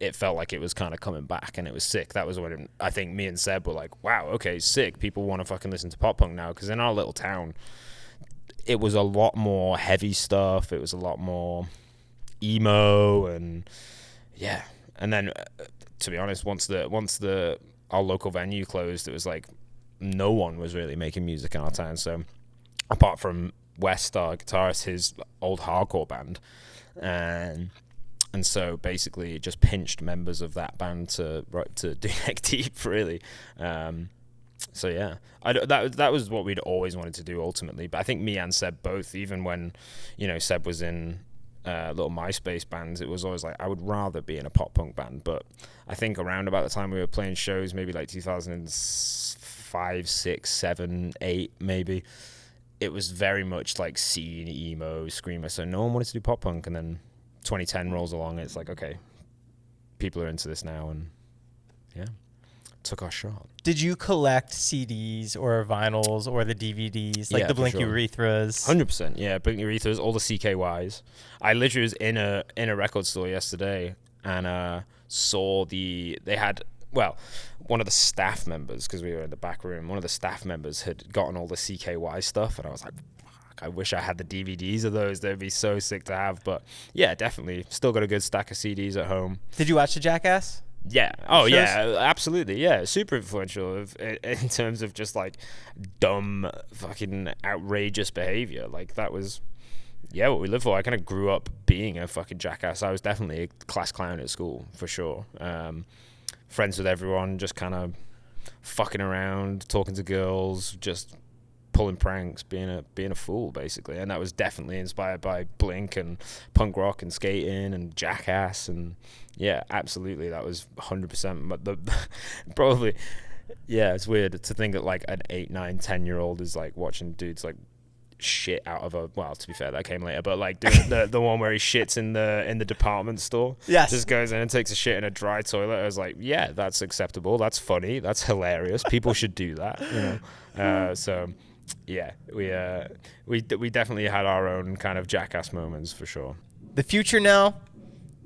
it felt like it was kind of coming back, and it was sick. That was when I think me and Seb were like, wow, okay, sick. People want to fucking listen to pop punk now, because in our little town, it was a lot more heavy stuff. It was a lot more emo, and yeah. And then, to be honest, once our local venue closed, it was like no one was really making music in our town. So, apart from West, our guitarist, his old hardcore band, and so basically it just pinched members of that band to do Neck Deep, really. So yeah, that was what we'd always wanted to do ultimately. But I think me and Seb both, even when, Seb was in little MySpace bands, it was always like I would rather be in a pop punk band. But I think around about the time we were playing shows, maybe like 2005, 6, 7, 8, maybe, it was very much like scene, emo, screamer. So no one wanted to do pop punk. And then 2010 rolls along, and it's like, okay, people are into this now, and yeah, took our shot.
Did you collect CDs or vinyls or the DVDs, like the Blink Urethras?
100%, yeah. Blink Urethras, all the CKYs. I literally was in a record store yesterday and saw they had, well, one of the staff members, because we were in the back room, one of the staff members had gotten all the CKY stuff, and I was like, fuck, I wish I had the DVDs of those. They'd be so sick to have. But yeah, definitely. Still got a good stack of CDs at home.
Did you watch the Jackass?
Yeah. Oh, yeah. Absolutely. Yeah. Super influential in terms of just like dumb, fucking outrageous behavior. Like that was, yeah, what we lived for. I kind of grew up being a fucking jackass. I was definitely a class clown at school for sure. Friends with everyone, just kind of fucking around, talking to girls, just pulling pranks, being a fool basically. And that was definitely inspired by Blink and punk rock and skating and Jackass, and yeah, absolutely, that was 100%. But probably, yeah, it's weird to think that like an 8, 9, 10-year-old is like watching dudes like shit out of a, well, to be fair, that came later, but like doing the one where he shits in the department store.
Yes.
Just goes in and takes a shit in a dry toilet. I was like, yeah, that's acceptable, that's funny, that's hilarious, people should do that, so yeah, we definitely had our own kind of jackass moments for sure.
The future now,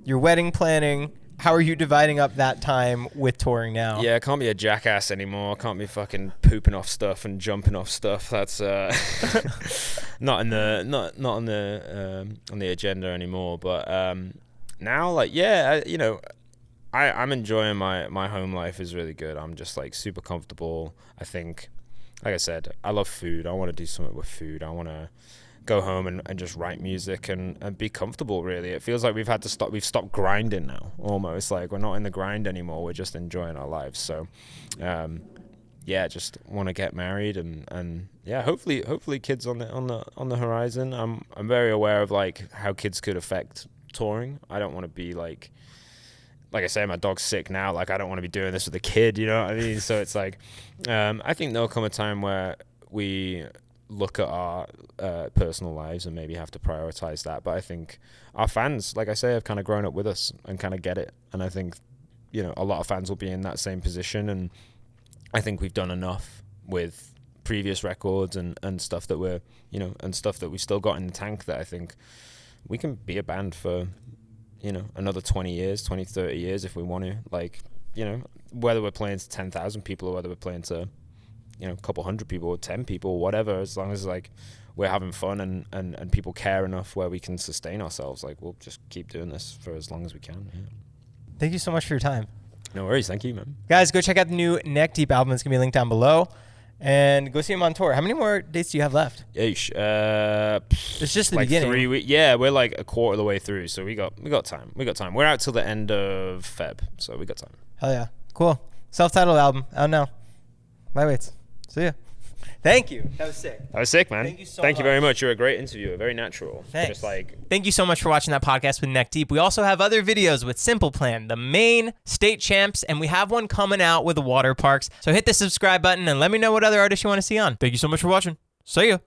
your wedding planning, how are you dividing up that time with touring now?
Yeah, I can't be a jackass anymore. I can't be fucking pooping off stuff and jumping off stuff. That's not on the agenda anymore. But now, like, yeah, I'm enjoying my home life is really good. I'm just like super comfortable. I think, like I said, I love food. I want to do something with food. I want to go home and just write music and be comfortable. Really, it feels like we've stopped grinding now, almost. Like, we're not in the grind anymore, we're just enjoying our lives. So just want to get married and hopefully kids on the horizon. I'm very aware of like how kids could affect touring. I don't want to be like I say, my dog's sick now. Like, I don't want to be doing this with a kid, you know what I mean? So it's like, I think there'll come a time where we look at our personal lives and maybe have to prioritize that. But I think our fans, like I say, have kind of grown up with us and kind of get it. And I think, you know, a lot of fans will be in that same position. And I think we've done enough with previous records and stuff that we're, you know, and stuff that we've still got in the tank that I think we can be a band for, you know, another 20 years, 20, 30 years if we want to. Like, you know, whether we're playing to 10,000 people or whether we're playing to, you know, a couple hundred people or 10 people or whatever, as long as like we're having fun and people care enough where we can sustain ourselves, like we'll just keep doing this for as long as we can. Yeah.
Thank you so much for your time.
No worries. Thank you, man.
Guys, go check out the new Neck Deep album. It's going to be linked down below. And go see him on tour. How many more dates do you have left?
Yeesh.
It's just the
like
beginning.
3 weeks. Yeah, we're like a quarter of the way through, so we got time. We're out till the end of Feb, so we got time.
Hell yeah. Cool. Self-titled album. I don't know. Lightweights. See ya. Thank you. That was sick.
That was sick, man.
Thank you so
Thank
much.
you very much. You're a great interviewer. Very natural.
Thanks.
Just like.
Thank you so much for watching that podcast with Neck Deep. We also have other videos with Simple Plan, the main state champs, and we have one coming out with the water parks. So hit the subscribe button and let me know what other artists you want to see on. Thank you so much for watching. See ya.